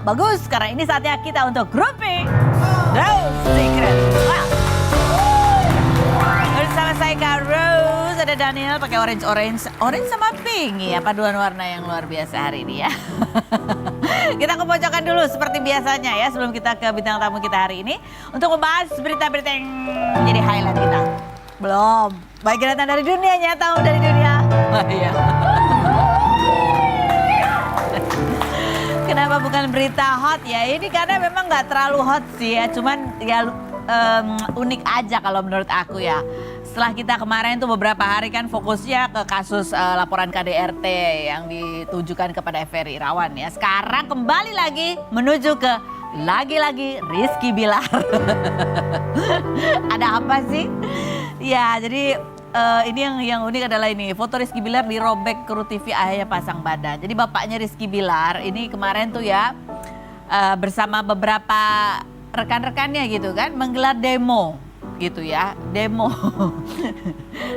bagus, karena ini saatnya kita untuk grouping Rose Secret. Bersama saya Kak Rose, ada Daniel pakai orange sama pink ya, paduan warna yang luar biasa hari ini ya. Kita ke pojokan dulu seperti biasanya ya, sebelum kita ke bintang tamu kita hari ini untuk membahas berita-berita yang menjadi highlight kita. Belum, baik datang dari dunianya, tamu dari dunia. Oh, iya. Kenapa bukan berita hot ya? Ini karena memang nggak terlalu hot sih ya, cuman ya unik aja kalau menurut aku ya. Setelah kita kemarin tuh beberapa hari kan fokusnya ke kasus laporan KDRT yang ditujukan kepada Ferry Irawan ya. Sekarang kembali lagi menuju ke lagi-lagi Rizky Bilar. Ada apa sih? Ya jadi ini yang unik adalah ini, foto Rizky Bilar dirobek kru TV ayahnya pasang badan. Jadi bapaknya Rizky Bilar ini kemarin tuh ya bersama beberapa rekan-rekannya gitu kan menggelar demo gitu ya, demo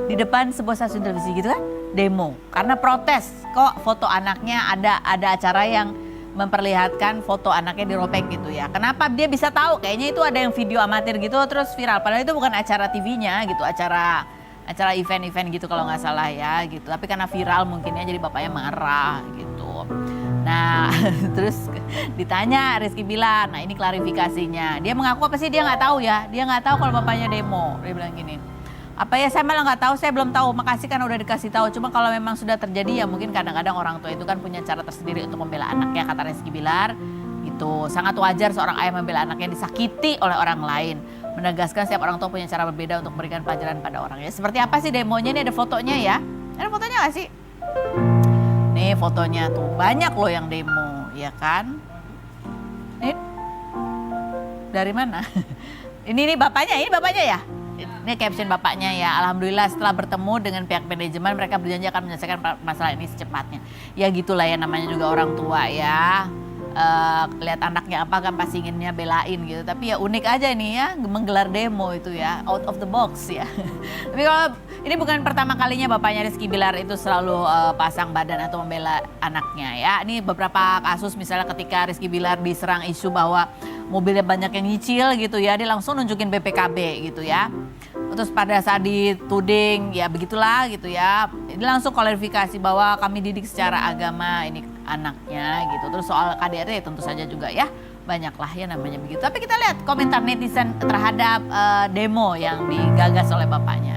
di depan sebuah stasiun televisi gitu kan, demo karena protes kok foto anaknya ada acara yang memperlihatkan foto anaknya dirobek gitu ya. Kenapa dia bisa tahu? Kayaknya itu ada yang video amatir gitu terus viral, padahal itu bukan acara TV-nya gitu, acara event-event gitu kalau nggak salah ya gitu. Tapi karena viral mungkinnya jadi bapaknya marah gitu. Nah terus ditanya Rizky Bilar, nah ini klarifikasinya. Dia mengaku apa sih, dia nggak tahu ya. Dia nggak tahu kalau bapaknya demo. Dia bilang gini, apa ya saya malah nggak tahu, saya belum tahu. Makasih kan udah dikasih tahu. Cuma kalau memang sudah terjadi ya mungkin kadang-kadang orang tua itu kan punya cara tersendiri untuk membela anaknya, kata Rizky Bilar. Gitu, sangat wajar seorang ayah membela anaknya disakiti oleh orang lain. Menegaskan setiap orang tua punya cara berbeda untuk memberikan pelajaran pada orangnya. Seperti apa sih demonya? Ini ada fotonya ya. Ada fotonya nggak sih? Nih fotonya tuh, banyak loh yang demo, ya kan? Ini dari mana? Ini bapaknya ya? Ini caption bapaknya ya. Alhamdulillah setelah bertemu dengan pihak manajemen mereka berjanji akan menyelesaikan masalah ini secepatnya. Ya gitulah ya, namanya juga orang tua ya. Lihat anaknya apa kan pasti inginnya belain gitu. Tapi ya unik aja nih ya menggelar demo itu ya, out of the box ya. Tapi kalau ini bukan pertama kalinya bapaknya Rizky Bilar itu selalu pasang badan atau membela anaknya ya. Ini beberapa kasus misalnya ketika Rizky Bilar diserang isu bahwa mobilnya banyak yang nyicil gitu ya, dia langsung nunjukin BPKB gitu ya. Terus pada saat dituding ya begitulah gitu ya, ini langsung klarifikasi bahwa kami didik secara agama ini anaknya gitu. Terus soal KDRT ya tentu saja juga ya, banyaklah ya namanya begitu. Tapi kita lihat komentar netizen terhadap demo yang digagas oleh bapaknya.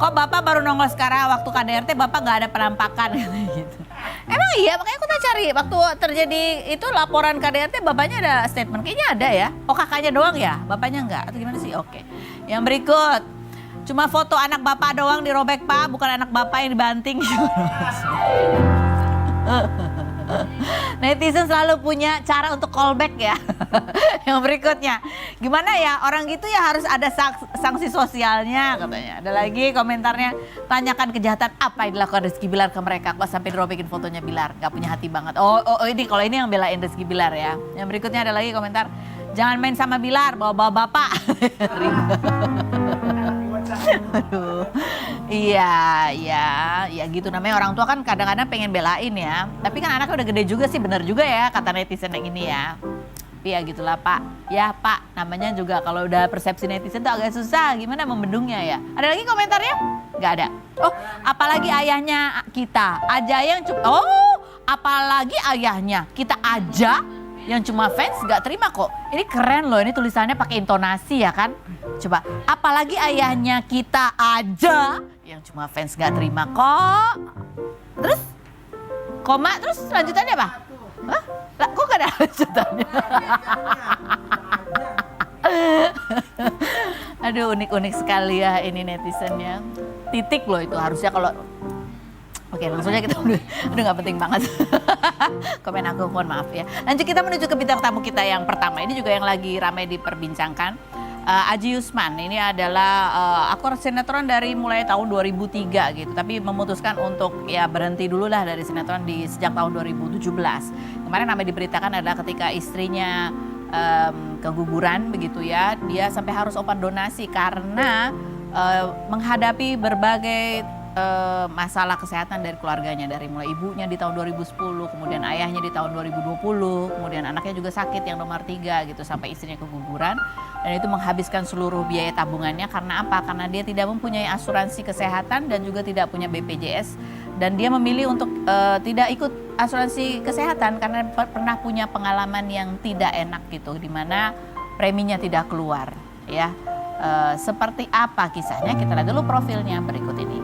Kok bapak baru nongol sekarang, waktu KDRT bapak gak ada penampakan gitu. Emang iya, makanya aku cari waktu terjadi itu laporan KDRT bapaknya ada statement, kayaknya ada ya. Oh kakaknya doang ya, bapaknya enggak atau gimana sih? Oke. Yang berikut, cuma foto anak bapak doang dirobek pak, bukan anak bapak yang dibanting. Netizen selalu punya cara untuk callback ya. Yang berikutnya, gimana ya orang gitu ya harus ada sanksi sosialnya katanya. Ada lagi komentarnya, tanyakan kejahatan apa yang dilakukan Rizky Bilar ke mereka kok sampai dirobekin fotonya Bilar, gak punya hati banget. Oh ini kalau ini yang belain Rizky Bilar ya. Yang berikutnya ada lagi komentar, jangan main sama Bilar, bawa bapak. Aduh, iya gitu namanya orang tua kan kadang-kadang pengen belain ya. Tapi kan anaknya udah gede juga sih, bener juga ya kata netizen yang ini ya. Tapi ya gitulah pak, ya pak namanya juga kalau udah persepsi netizen tuh agak susah gimana membendungnya ya. Ada lagi komentarnya? Gak ada. Oh apalagi ayahnya kita aja yang apalagi ayahnya kita aja yang cuma fans gak terima kok. Ini keren loh, ini tulisannya pakai intonasi ya kan. Coba, apalagi ayahnya kita aja yang cuma fans gak terima kok. Terus, koma, terus lanjutannya apa? Hah? Lah, kok gak ada lanjutannya? Aduh unik-unik sekali ya ini netizennya. Titik loh itu harusnya kalau... Oke langsung aja kita udah gak penting banget. Komen aku, mohon maaf ya. Lanjut kita menuju ke bintang tamu kita yang pertama. Ini juga yang lagi ramai diperbincangkan. Aji Yusman ini adalah aktor sinetron dari mulai tahun 2003 gitu. Tapi memutuskan untuk ya berhenti dulu lah dari sinetron sejak tahun 2017. Kemarin ramai diberitakan adalah ketika istrinya keguguran begitu ya. Dia sampai harus open donasi karena menghadapi berbagai masalah kesehatan dari keluarganya, dari mulai ibunya di tahun 2010, kemudian ayahnya di tahun 2020, kemudian anaknya juga sakit yang nomor 3 gitu, sampai istrinya keguguran, dan itu menghabiskan seluruh biaya tabungannya. Karena apa? Karena dia tidak mempunyai asuransi kesehatan dan juga tidak punya BPJS, dan dia memilih untuk tidak ikut asuransi kesehatan karena pernah punya pengalaman yang tidak enak gitu, di mana preminya tidak keluar ya. Seperti apa kisahnya? Kita lihat dulu profilnya berikut ini.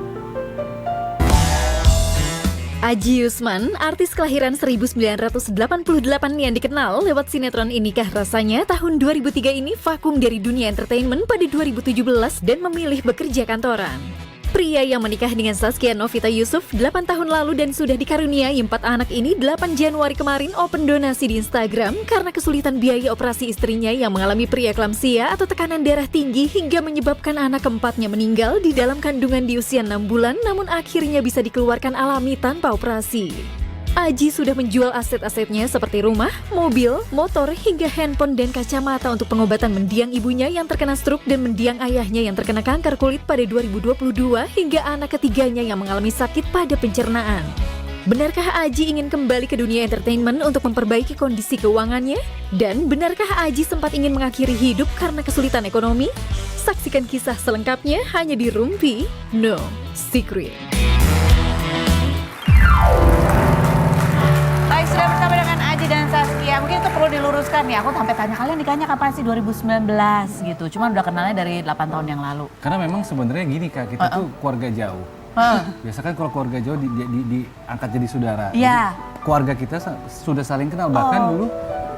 Aji Yusman, artis kelahiran 1988 yang dikenal lewat sinetron Inikah Rasanya tahun 2003 ini vakum dari dunia entertainment pada 2017 dan memilih bekerja kantoran. Pria yang menikah dengan Zaskia Novita Yusuf 8 tahun lalu dan sudah dikaruniai 4 anak ini 8 Januari kemarin open donasi di Instagram karena kesulitan biaya operasi istrinya yang mengalami preeklamsia atau tekanan darah tinggi hingga menyebabkan anak keempatnya meninggal di dalam kandungan di usia 6 bulan namun akhirnya bisa dikeluarkan alami tanpa operasi. Aji sudah menjual aset-asetnya seperti rumah, mobil, motor, hingga handphone dan kacamata untuk pengobatan mendiang ibunya yang terkena stroke dan mendiang ayahnya yang terkena kanker kulit pada 2022 hingga anak ketiganya yang mengalami sakit pada pencernaan. Benarkah Aji ingin kembali ke dunia entertainment untuk memperbaiki kondisi keuangannya? Dan benarkah Aji sempat ingin mengakhiri hidup karena kesulitan ekonomi? Saksikan kisah selengkapnya hanya di Rumpi No Secret. Sudah bersama dengan Aji dan Zaskia. Mungkin itu perlu diluruskan ya. Aku sampai tanya kalian nikahnya kapan sih? 2019 gitu. Cuman udah kenalnya dari 8 tahun yang lalu. Karena memang sebenarnya gini Kak, kita tuh keluarga jauh. Biasa kan kalau keluarga jauh diangkat jadi saudara. Iya. Keluarga kita sudah saling kenal. Bahkan dulu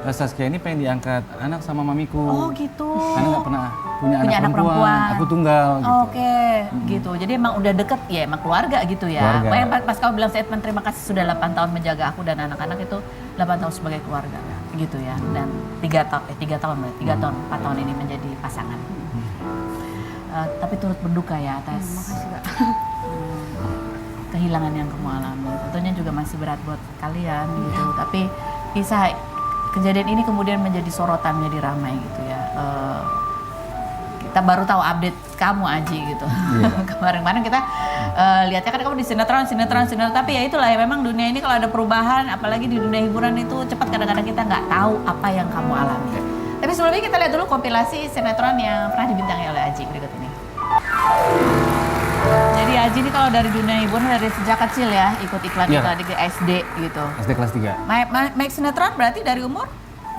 Zaskia ini pengen diangkat anak sama mamiku. Oh gitu. Karena nggak pernah punya anak perempuan. Aku tunggal gitu. Oke, gitu. Jadi emang udah deket ya, emang keluarga gitu ya. Keluarga. Makanya pas kamu bilang statement terima kasih sudah 8 tahun menjaga aku dan anak-anak, itu 8 tahun sebagai keluarga gitu ya. Dan 3 tahun, 4 tahun ini menjadi pasangan. Tapi turut berduka ya atas kehilangan yang kamu alami. Tentunya juga masih berat buat kalian gitu. Tapi kisah kejadian ini kemudian menjadi sorotan, menjadi ramai gitu ya. Kita baru tahu update kamu Aji gitu. Kemarin-kemarin kita lihatnya kan kamu di sinetron, tapi ya itulah ya, memang dunia ini kalau ada perubahan, apalagi di dunia hiburan itu cepat, kadang-kadang kita nggak tahu apa yang kamu alami. Tapi sebelumnya kita lihat dulu kompilasi sinetron yang pernah dibintangi oleh Aji berikut ini. Jadi Aji ini kalau dari dunia hiburan dari sejak kecil ya, ikut iklan di SD gitu. SD kelas 3. Main sinetron berarti dari umur?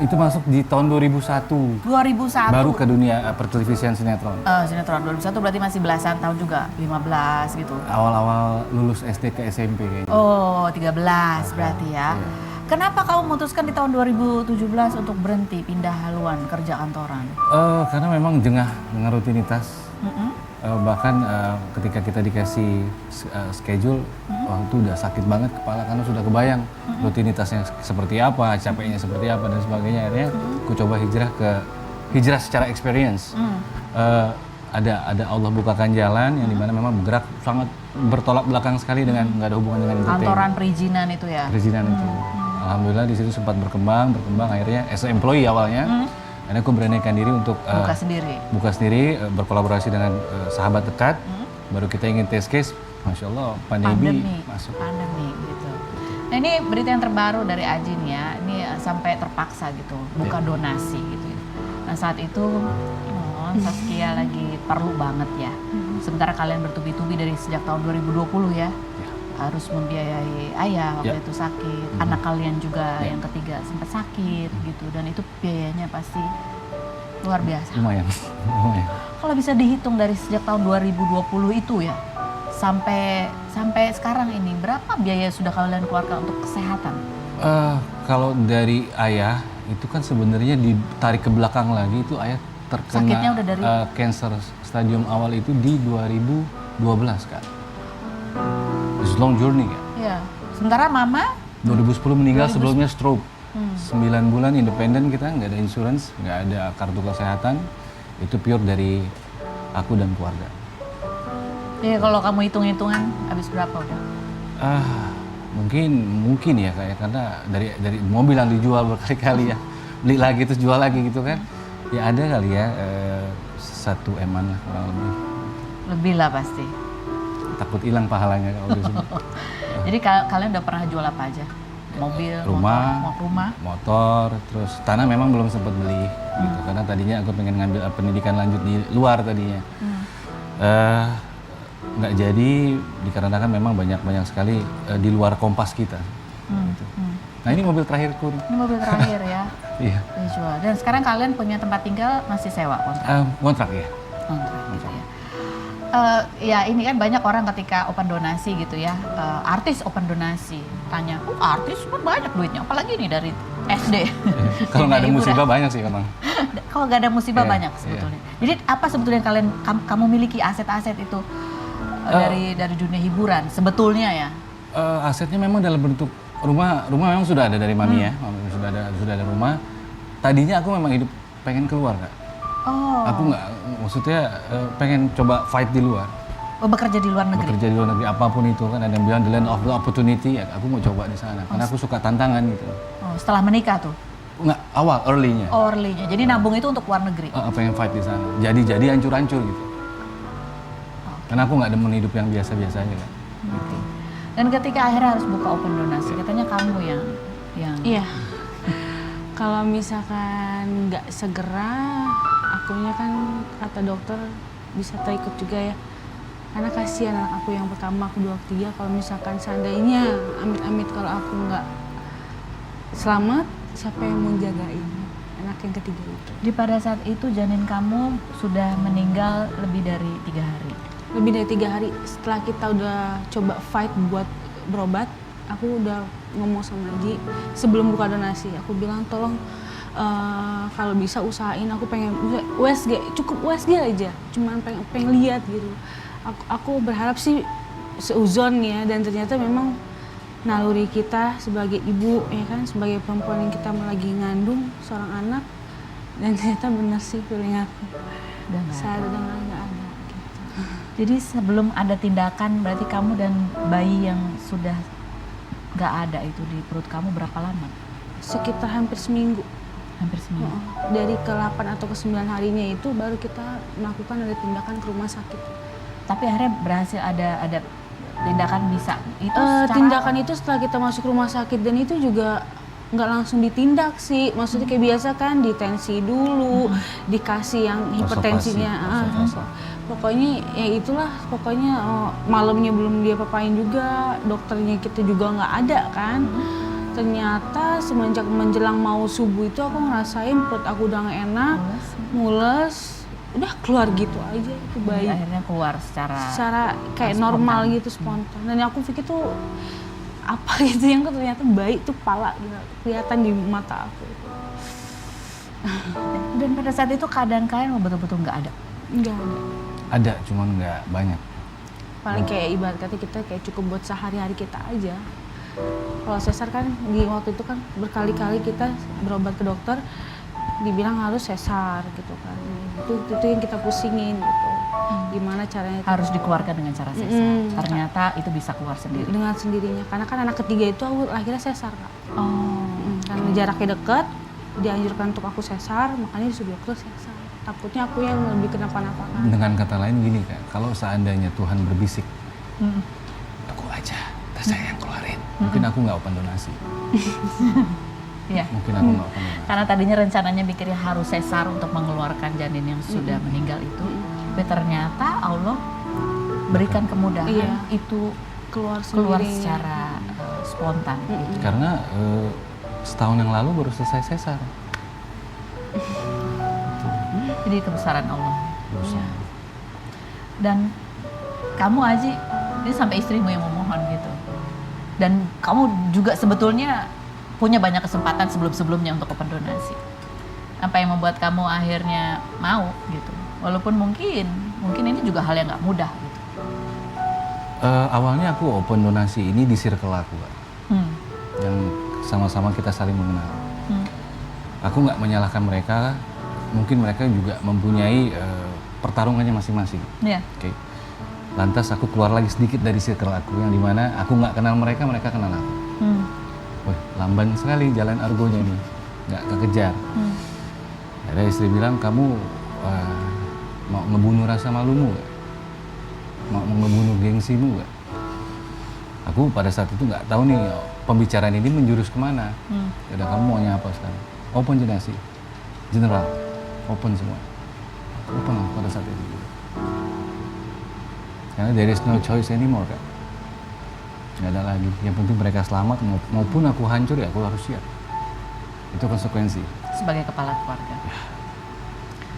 Itu masuk di tahun 2001. 2001. Baru ke dunia pertelevisian sinetron. Sinetron 2001 berarti masih belasan tahun juga, 15 gitu. Awal-awal lulus SD ke SMP kayaknya. Oh, 13 berarti ya. Iya. Kenapa kamu memutuskan di tahun 2017 untuk berhenti, pindah haluan, kerja kantoran? Karena memang jengah dengan rutinitas. Bahkan ketika kita dikasih schedule, itu udah sakit banget kepala karena sudah kebayang rutinitasnya seperti apa, capeknya seperti apa dan sebagainya. Akhirnya aku coba hijrah secara experience. Ada Allah bukakan jalan yang dimana memang bergerak sangat bertolak belakang sekali dengan nggak ada hubungan dengan entertainment. Kantoran perizinan itu ya? Perizinan itu. Alhamdulillah di situ sempat berkembang akhirnya as a employee awalnya. Karena aku beranikan diri untuk buka sendiri, berkolaborasi dengan sahabat dekat. Baru kita ingin test case, Masya Allah pandemi masuk. Pandemi gitu. Nah ini berita yang terbaru dari Aji nih ya, ini sampai terpaksa gitu, buka donasi gitu. Nah saat itu Zaskia lagi perlu banget ya. Sementara kalian bertubi-tubi dari sejak tahun 2020 ya. Harus membiayai ayah waktu itu sakit, anak kalian juga yang ketiga sempat sakit gitu, dan itu biayanya pasti luar biasa. Lumayan. Kalau bisa dihitung dari sejak tahun 2020 itu ya sampai sekarang ini, berapa biaya sudah kalian keluarkan untuk kesehatan? Kalau dari ayah itu kan sebenarnya ditarik ke belakang lagi, itu ayah terkena sakitnya udah dari cancer stadium awal itu di 2012 kan. It's long journey kan. Iya. Sementara mama 2010 meninggal, sebelumnya stroke. 9 bulan independen kita, nggak ada insurance, nggak ada kartu kesehatan. Itu pure dari aku dan keluarga. Iya, kalau kamu hitung-hitungan habis berapa udah? Mungkin ya kayak karena dari mobil yang dijual berkali-kali ya, beli lagi terus jual lagi gitu kan. Ya ada kali ya 1 M-an lah kurang lebih. Lebih lah pasti. takut hilang pahalanya kalau di sini. Jadi kalian udah pernah jual apa aja? Mobil, Rumah. rumah. Motor, terus tanah memang belum sempat beli gitu, karena tadinya aku pengen ngambil pendidikan lanjut di luar tadinya. Nggak jadi dikarenakan memang banyak sekali di luar kompas kita. Gitu. Nah ini mobil terakhirku nih. Ini mobil terakhir ya, Iya. dijual. Dan sekarang kalian punya tempat tinggal masih sewa kontrak? Kontrak ya. Kontrak gitu ya. Ya ini kan banyak orang ketika open donasi gitu ya, artis open donasi, tanya, artis kan banyak duitnya, apalagi nih dari SD. Kalau nggak ada Hiburan. musibah banyak sih memang. Kalau nggak ada musibah Iya, banyak sebetulnya. Jadi apa sebetulnya yang kamu miliki aset-aset itu dari dunia hiburan sebetulnya ya? Asetnya memang dalam bentuk rumah memang sudah ada dari mami ya, sudah ada rumah. Tadinya aku memang hidup pengen keluar Kak. Oh. Aku nggak, maksudnya pengen coba fight di luar. Oh, bekerja di luar negeri. Bekerja di luar negeri apapun itu kan, ada yang bilang the land of the opportunity, ya aku mau coba di sana karena aku suka tantangan gitu. Oh, setelah menikah tuh? Nggak, awal early-nya. Early-nya. Jadi nabung itu untuk luar negeri. Pengen fight di sana. Jadi hancur-hancur gitu. Karena aku nggak demen hidup yang biasa-biasa aja kan. Oke. Dan ketika akhirnya harus buka open donasi, katanya kamu yang Iya. Kalau misalkan nggak segera, akunya kan kata dokter bisa terikut juga ya. Karena kasihan anak aku yang pertama, aku 23. Kalau misalkan seandainya amit-amit kalau aku nggak selamat, siapa yang mau jagain anak yang ketiga itu? Di pada saat itu janin kamu sudah meninggal lebih dari 3 hari. Lebih dari 3 hari setelah kita udah coba fight buat berobat, aku udah ngomong sama Ji sebelum buka donasi. Aku bilang tolong kalau bisa usahain, aku pengen USG, cukup USG aja, cuman pengen lihat gitu. Aku berharap sih seuzon ya, dan ternyata memang naluri kita sebagai ibu ya kan, sebagai perempuan yang kita lagi ngandung seorang anak, dan ternyata benar sih feeling aku. Saat udah nggak ada gitu. Jadi sebelum ada tindakan, berarti kamu dan bayi yang sudah nggak ada itu di perut kamu berapa lama? Sekitar hampir seminggu. Hampir seminggu. Dari ke-8 atau ke-9 harinya itu baru kita melakukan ada tindakan ke rumah sakit. Tapi akhirnya berhasil ada tindakan bisa. Itu Tindakan itu setelah kita masuk rumah sakit, dan itu juga nggak langsung ditindak sih. Maksudnya kayak biasa kan, ditensi dulu, dikasih yang hipertensinya. Pokoknya ya itulah, pokoknya malamnya belum dia papain juga, dokternya kita juga nggak ada kan. Ternyata semenjak menjelang mau subuh itu aku ngerasain perut aku udah nggak enak, mules, udah keluar gitu aja itu bayi. Akhirnya keluar secara kayak normal gitu, spontan. Dan aku pikir tuh apa gitu, yang ternyata bayi tuh pala gitu, kelihatan di mata aku. Dan pada saat itu keadaan kalian betul-betul nggak ada? Nggak ada. Ada, cuman nggak banyak. Paling kayak ibarat kata kita kayak cukup buat sehari-hari kita aja. Kalau sesar kan di waktu itu kan berkali-kali kita berobat ke dokter, dibilang harus sesar gitu kan. Itu yang kita pusingin gitu. Gimana caranya? Harus dikeluarkan dengan cara sesar. Ternyata itu bisa keluar sendiri. Dengan sendirinya. Karena kan anak ketiga itu aku akhirnya sesar Kak. Oh. Karena jaraknya dekat, dianjurkan untuk aku sesar, makanya disuruh dokter sesar. Takutnya aku yang lebih kenapa-napa kan. Dengan kata lain gini Kak, kalau seandainya Tuhan berbisik, aku aja, tas saya yang keluarin. Mungkin aku nggak open donasi. Iya. Mungkin aku nggak open donasi. Karena tadinya rencananya mikirnya harus sesar untuk mengeluarkan janin yang sudah meninggal itu. Tapi ternyata Allah berikan kemudahan Iya. itu Keluar secara spontan. Gitu. Karena setahun yang lalu baru selesai sesar. Jadi kebesaran Allah. Ya. Dan kamu Aji, ini sampai istrimu yang memohon gitu. Dan kamu juga sebetulnya punya banyak kesempatan sebelum-sebelumnya untuk open donasi. Apa yang membuat kamu akhirnya mau gitu? Walaupun mungkin ini juga hal yang nggak mudah gitu. Awalnya aku open donasi ini di circle aku Kak. Yang sama-sama kita saling mengenal. Aku nggak menyalahkan mereka. Mungkin mereka juga mempunyai pertarungannya masing-masing. Iya. Oke. Lantas aku keluar lagi sedikit dari circle aku yang dimana aku nggak kenal mereka, mereka kenal aku. Wah, lamban sekali jalan argonya ini, nggak kekejar. Ada istri bilang, kamu mau ngebunuh rasa malumu gak? mau ngebunuh gengsimu nggak? Aku pada saat itu nggak tahu nih pembicaraan ini menjurus kemana. Udah kamu maunya apa sekarang? Open jenasi, general, open semua. Open lah pada saat itu. Karena there is no choice anymore kan. Nggak ada lagi. Yang penting mereka selamat maupun aku hancur ya aku harus siap. Itu konsekuensi. Sebagai kepala keluarga.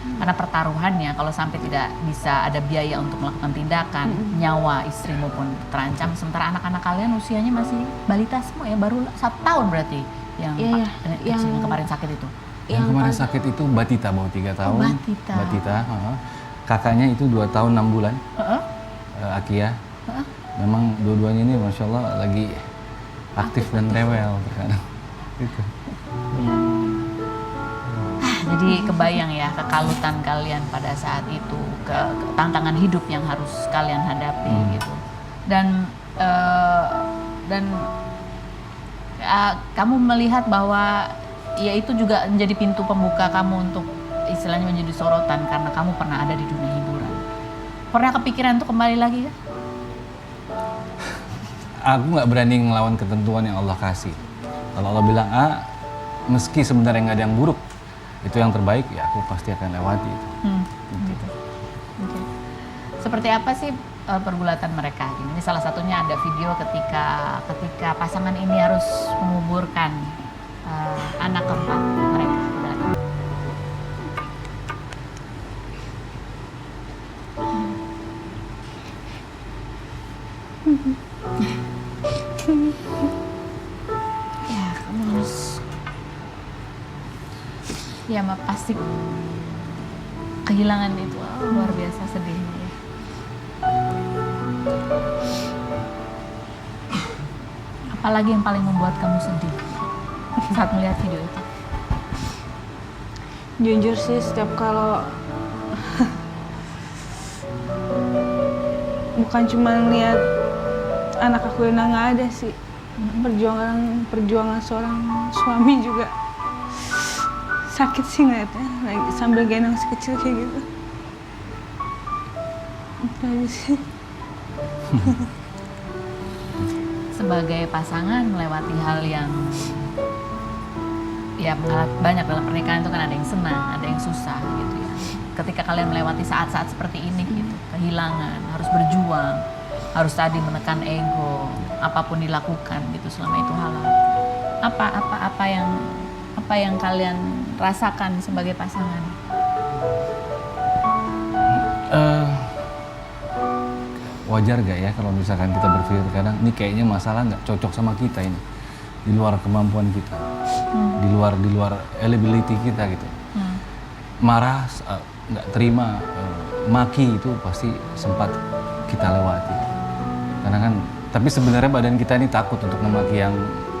Karena pertaruhannya kalau sampai tidak bisa ada biaya untuk melakukan tindakan, nyawa istrimu pun terancam, sementara anak-anak kalian usianya masih balita semua ya, baru 1 tahun berarti yang Iya, yang kemarin sakit itu. Yang kemarin sakit itu Batita baru 3 tahun. Batita. Batita. Kakaknya itu 2 tahun 6 bulan. Akia. Memang dua-duanya ini masya Allah lagi aktif dan rewel terkadang. Gitu. Jadi kebayang ya kekalutan kalian pada saat itu, tantangan hidup yang harus kalian hadapi gitu. Dan kamu melihat bahwa ya itu juga menjadi pintu pembuka kamu untuk istilahnya menjadi sorotan karena kamu pernah ada di dunia hiburan. Pernah kepikiran untuk kembali lagi kan? Aku nggak berani ngelawan ketentuan yang Allah kasih. Kalau Allah bilang A, meski sebenarnya nggak ada yang buruk, itu yang terbaik, ya aku pasti akan lewati itu. Gitu. Okay. Seperti apa sih pergulatan mereka? Ini salah satunya ada video ketika pasangan ini harus menguburkan anak keempat mereka. Ya, kamu harus. Ya, pasti kehilangan itu luar biasa sedihnya ya. Apalagi yang paling membuat kamu sedih saat melihat video itu? Jujur sih setiap kalau bukan cuma lihat anak aku yang nggak ada sih, perjuangan seorang suami juga sakit sih ngeliatnya, lagi sambil gendong si kecil kayak gitu. Itu aja sih. Sebagai pasangan melewati hal yang ya banyak dalam pernikahan itu kan, ada yang senang, ada yang susah gitu ya. Ketika kalian melewati saat-saat seperti ini gitu, kehilangan, harus berjuang, harus tadi menekan ego, apapun dilakukan gitu selama itu halal. Apa yang kalian rasakan sebagai pasangan? Wajar gak ya kalau misalkan kita berpikir kadang ini kayaknya masalah nggak cocok sama kita ini, di luar kemampuan kita, di luar ability kita gitu. Marah, nggak terima, maki itu pasti sempat kita lewati. Karena kan, tapi sebenarnya badan kita ini takut untuk memaki yang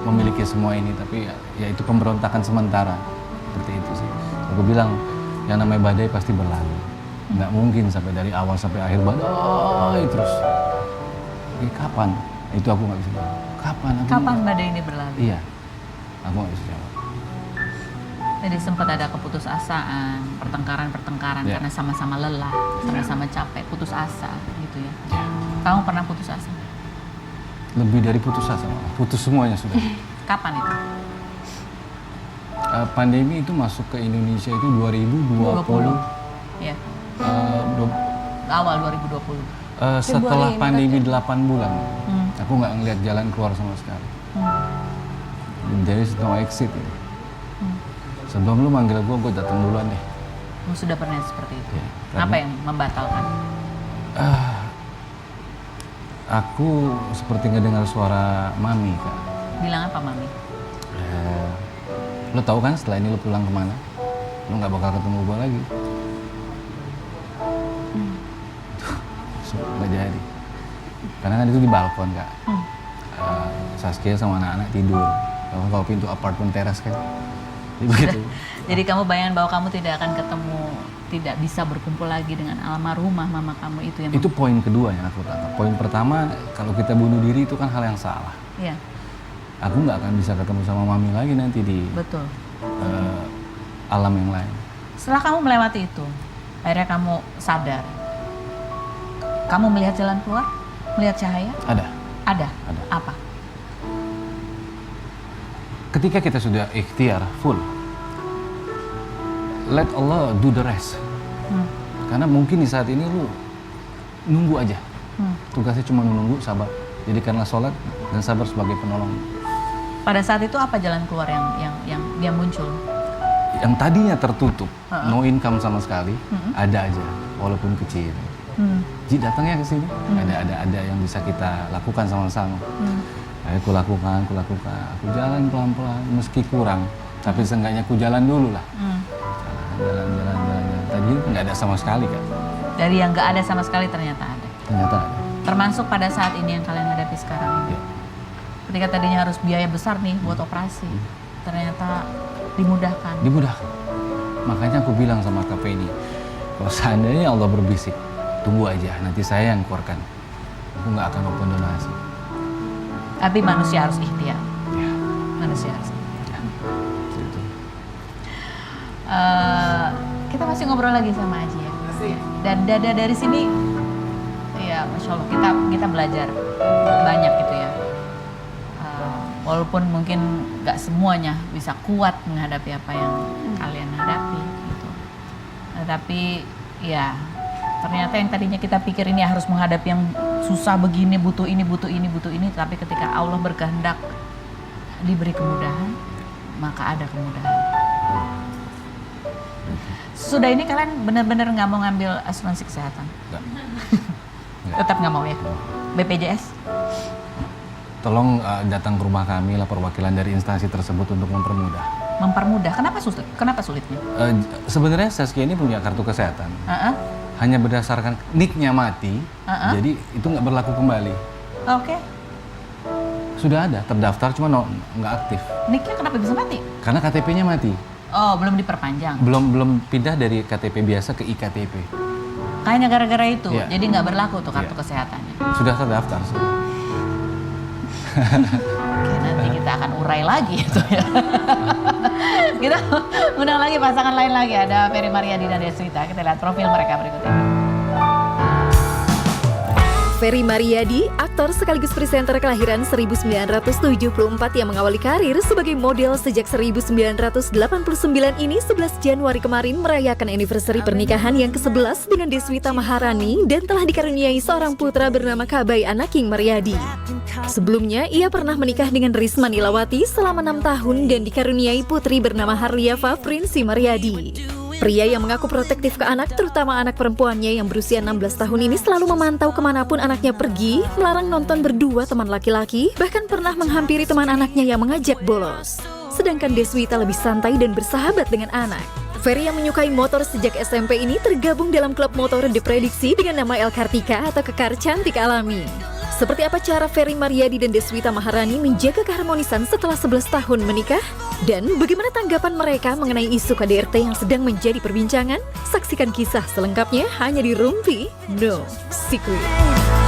memiliki semua ini, tapi ya itu pemberontakan sementara, seperti itu sih. Aku bilang yang namanya badai pasti berlalu. Nggak mungkin sampai dari awal sampai akhir badai terus. Ini kapan? Itu aku nggak bisa jawab. Kapan badai ini berlalu? Iya, aku nggak bisa jawab. Jadi sempat ada keputusasaan, pertengkaran Ya. karena sama-sama lelah, sama-sama capek, putus asa gitu ya. Ya. Kamu pernah putus asa? Lebih dari putus asa, malah. Putus semuanya sudah. Kapan itu? Pandemi itu masuk ke Indonesia itu 2020. Ya, Uh, awal 2020. Setelah Februari pandemi 8 bulan, Hmm. aku nggak ngelihat jalan keluar sama sekali. There is no exit. Ya. Sebelum lu manggil gue datang duluan deh. Kamu sudah pernah seperti itu? Ya, Apa karena- yang membatalkan? Aku seperti ngedengar suara mami, Kak. Bilang apa, Mami? Lo tahu kan setelah ini lo pulang kemana? Lo nggak bakal ketemu gue lagi. Tuh, nggak jadi. Karena kan itu di balkon, Kak. Saskia sama anak-anak tidur. Kalau pintu apartemen teras kan. Jadi begitu. Jadi kamu bayangkan bahwa kamu tidak akan ketemu, tidak bisa berkumpul lagi dengan almarhumah mama kamu itu yang Itu poin kedua yang aku tangkap. Poin pertama, kalau kita bunuh diri itu kan hal yang salah. Iya, Aku nggak akan bisa ketemu sama mami lagi nanti di betul. alam yang lain. Setelah kamu melewati itu, akhirnya kamu sadar. Kamu melihat jalan keluar? Melihat cahaya? Ada. Ada. Ada. Apa? Ketika kita sudah ikhtiar full, let Allah do the rest. Karena mungkin di saat ini lu nunggu aja. Tugasnya cuma nunggu, sabar. Jadikanlah sholat dan sabar sebagai penolong. Pada saat itu apa jalan keluar yang muncul? Yang tadinya tertutup, no income sama sekali, ada aja, walaupun kecil. Ji datangnya ke sini, ada yang bisa kita lakukan sama-sama. Aku lakukan, aku jalan pelan-pelan, meski kurang, tapi seenggaknya aku jalan dulu lah. Jalan. Tadi nggak ada sama sekali kan? Dari yang nggak ada sama sekali ternyata ada. Ternyata ada. Termasuk pada saat ini yang kalian hadapi sekarang ini. Ya. Ketika tadinya harus biaya besar nih buat operasi, ternyata dimudahkan. Dimudahkan. Makanya aku bilang sama Kak Penny, kalau seandainya Allah berbisik, tunggu aja, nanti saya yang keluarkan. Aku nggak akan open donasi. Tapi manusia harus ikhtiar. Ya, Manusia harus ikhtiar. gitu. Kita masih ngobrol lagi sama Aji ya. Dan dada dari sini, ya Masya Allah, kita belajar banyak gitu ya. Walaupun mungkin nggak semuanya bisa kuat menghadapi apa yang kalian hadapi gitu. Tapi ya ternyata yang tadinya kita pikir ini harus menghadapi yang susah begini, butuh ini, tapi ketika Allah berkehendak diberi kemudahan, maka ada kemudahan. Sudah ini kalian benar-benar nggak mau ngambil asuransi kesehatan? Nggak. Tetap nggak mau ya? BPJS? Tolong datang ke rumah kami lah perwakilan dari instansi tersebut untuk mempermudah. Mempermudah. Kenapa sulit? Kenapa sulitnya? Sebenarnya Saskia ini punya kartu kesehatan. Hanya berdasarkan NIK-nya mati, jadi itu nggak berlaku kembali. Oke. Sudah ada, terdaftar cuma nggak aktif. NIK-nya kenapa bisa mati? Karena KTP-nya mati. Oh, belum diperpanjang. Belum pindah dari KTP biasa ke iKTP. Kayaknya gara-gara itu, Iya. jadi nggak berlaku tuh kartu Iya. kesehatannya. Sudah terdaftar semua. Oke, nanti kita akan urai lagi itu ya. Kita undang lagi pasangan lain lagi, ada Ferry Mariadi dan Deswita. Kita lihat profil mereka berikut ini. Ferry Mariadi, aktor sekaligus presenter kelahiran 1974 yang mengawali karir sebagai model sejak 1989 ini 11 Januari kemarin merayakan anniversary pernikahan yang ke-11 dengan Deswita Maharani dan telah dikaruniai seorang putra bernama Kabai Anaking Mariadi. Sebelumnya, ia pernah menikah dengan Risma Nilawati selama 6 tahun dan dikaruniai putri bernama Harliafa Prinsi Mariadi. Pria yang mengaku protektif ke anak, terutama anak perempuannya yang berusia 16 tahun ini selalu memantau kemanapun anaknya pergi, melarang nonton berdua teman laki-laki, bahkan pernah menghampiri teman anaknya yang mengajak bolos. Sedangkan Deswita lebih santai dan bersahabat dengan anak. Ferry yang menyukai motor sejak SMP ini tergabung dalam klub motor diprediksi dengan nama El Kartika atau Kekar Cantik Alami. Seperti apa cara Ferry Mariadi dan Deswita Maharani menjaga keharmonisan setelah 11 tahun menikah? Dan bagaimana tanggapan mereka mengenai isu KDRT yang sedang menjadi perbincangan? Saksikan kisah selengkapnya hanya di Rumpi No Secret.